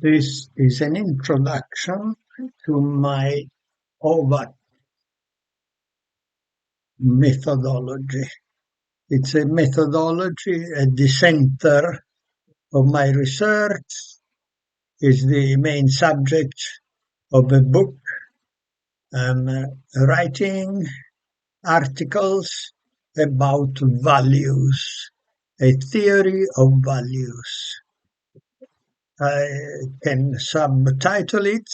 This is an introduction to my OVAX methodology. It's a methodology at the center of my research. It's the main subject of a book. I'm writing articles about values, a theory of values. I can subtitle it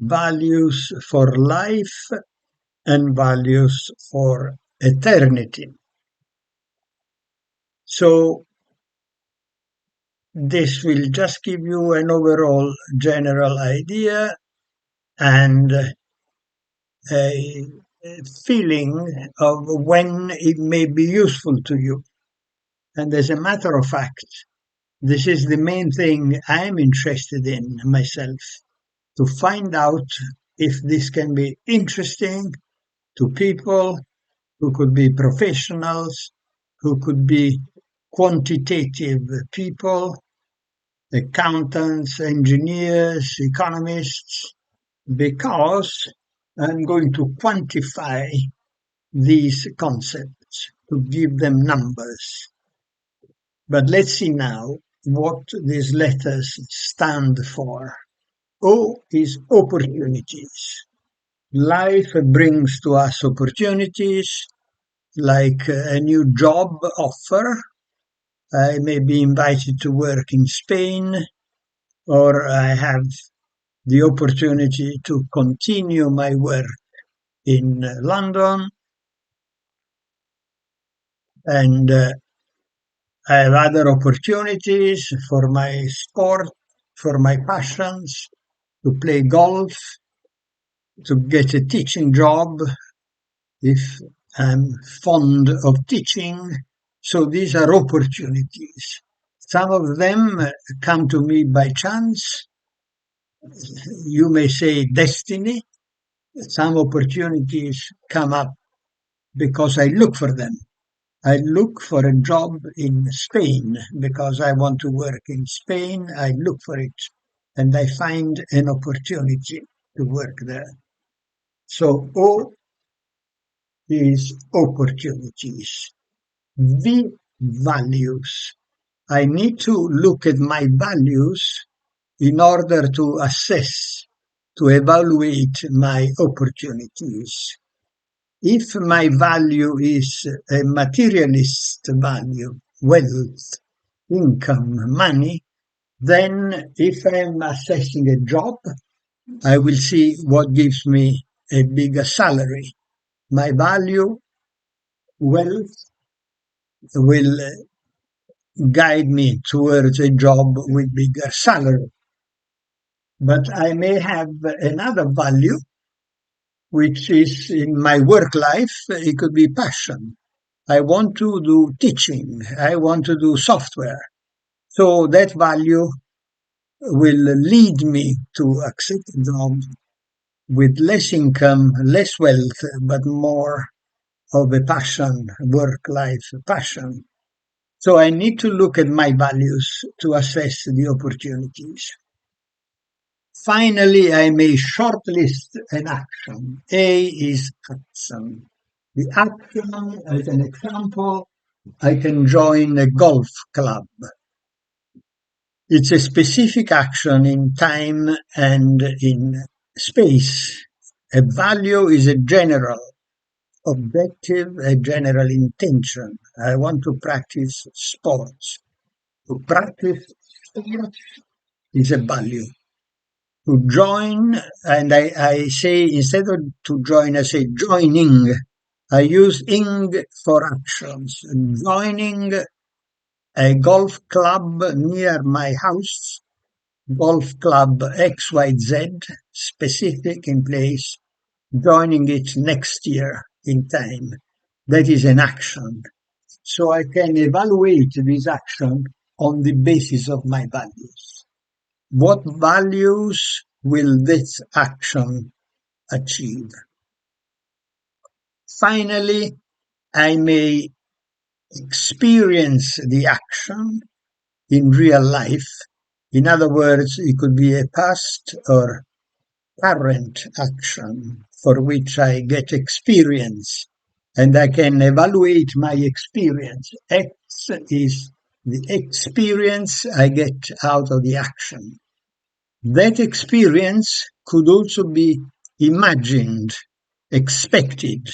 Values for Life and Values for Eternity. So this will just give you an overall general idea and a feeling of when it may be useful to you. And as a matter of fact, this is the main thing I'm interested in myself, to find out if this can be interesting to people who could be professionals, who could be quantitative people, accountants, engineers, economists, because I'm going to quantify these concepts, to give them numbers. But let's see now what these letters stand for. O is opportunities. Life brings to us opportunities, like a new job offer. I may be invited to work in Spain, or I have the opportunity to continue my work in London, and I have other opportunities for my sport, for my passions, to play golf, to get a teaching job if I'm fond of teaching. So these are opportunities. Some of them come to me by chance. You may say destiny. Some opportunities come up because I look for them. I look for a job in Spain because I want to work in Spain. I look for it and I find an opportunity to work there. So O is opportunities. V.Values. I need to look at my values in order to assess, to evaluate my opportunities. If my value is a materialist value, wealth, income, money, then if I'm assessing a job, I will see what gives me a bigger salary. My value, wealth, will guide me towards a job with bigger salary. But I may have another value, which is in my work life. It could be passion. I want to do teaching. I want to do software. So that value will lead me to accept a job with less income, less wealth, but more of a passion, work-life passion. So I need to look at my values to assess the opportunities. Finally, I may shortlist an action. A is action. The action, as an example, I can join a golf club. It's a specific action in time and in space. A value is a general objective, a general intention. I want to practice sports. To practice sports is a value. To join, and I say, instead of to join, I say joining. I use ing for actions. Joining a golf club near my house, golf club XYZ, specific in place, joining it next year in time. That is an action. So I can evaluate this action on the basis of my values. What values will this action achieve? Finally, I may experience the action in real life In other words, it could be a past or current action for which I get experience, and I can evaluate my experience. X is the experience I get out of the action. That experience could also be imagined, expected.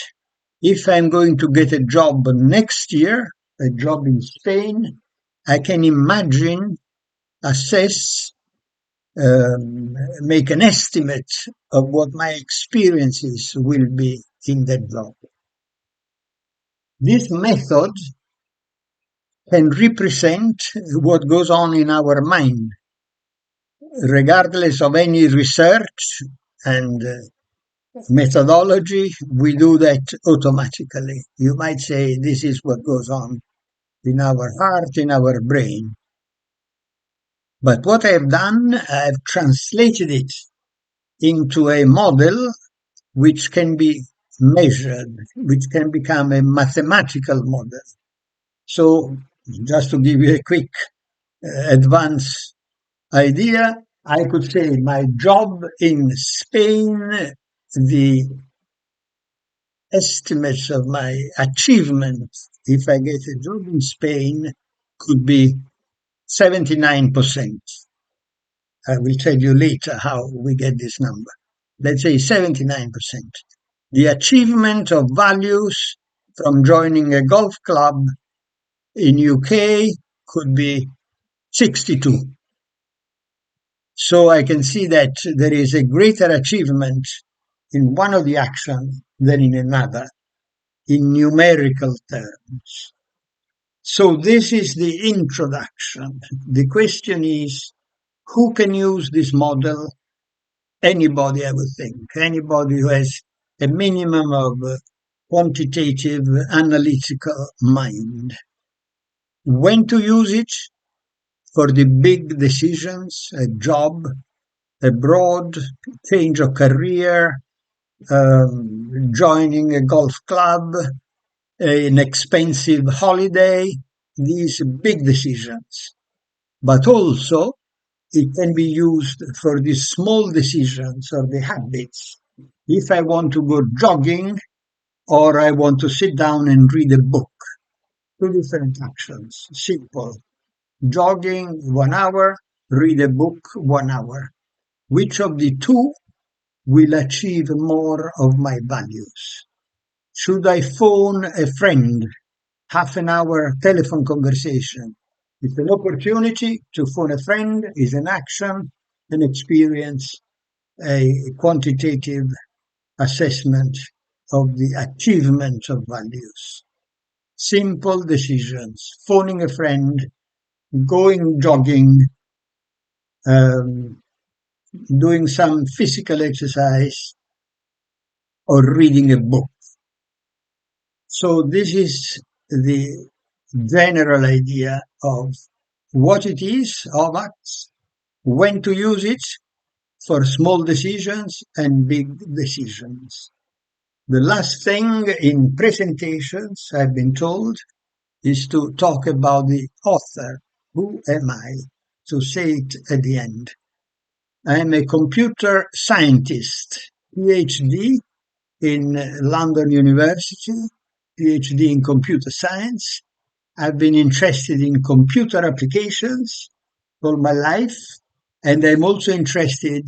If I'm going to get a job next year, a job in Spain, I can imagine, assess, make an estimate of what my experiences will be in that job. This method can represent what goes on in our mind, regardless of any research and methodology. We do that automatically. You might say this is what goes on in our heart, in our brain. But what I've done, I've translated it into a model which can be measured, which can become a mathematical model. So just to give you a quick advance idea, I could say my job in Spain, the estimates of my achievement if I get a job in Spain could be 79%. I will tell you later how we get this number. Let's say 79%. The achievement of values from joining a golf club in UK could be 62. So I can see that there is a greater achievement in one of the actions than in another, in numerical terms. So this is the introduction. The question is, who can use this model? Anybody, I would think. Anybody who has a minimum of quantitative analytical mind. When to use it? For the big decisions, a job, abroad, change of career, joining a golf club, an expensive holiday, these big decisions. But also, it can be used for the small decisions or the habits. If I want to go jogging or I want to sit down and read a book, two different actions, simple. Jogging 1 hour, read a book 1 hour. Which of the two will achieve more of my values? Should I phone a friend? Half an hour telephone conversation. It's an opportunity to phone a friend, is an action, an experience, a quantitative assessment of the achievement of values. Simple decisions, phoning a friend, going jogging, doing some physical exercise, or reading a book. So this is the general idea of what it is, OVAX, when to use it for small decisions and big decisions. The last thing in presentations, I've been told, is to talk about the author. Who am I? To say it at the end. I am a computer scientist, PhD in London University, PhD in computer science. I've been interested in computer applications all my life, and I'm also interested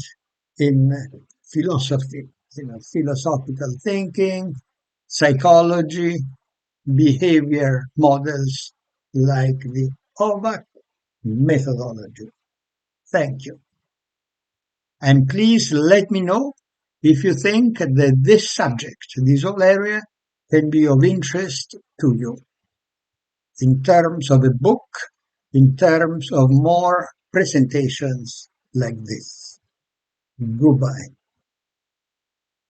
in philosophy, philosophical thinking, psychology, behavior models like the OVAX methodology. Thank you. And please let me know if you think that this subject, this whole area, can be of interest to you in terms of a book, in terms of more presentations like this. Goodbye.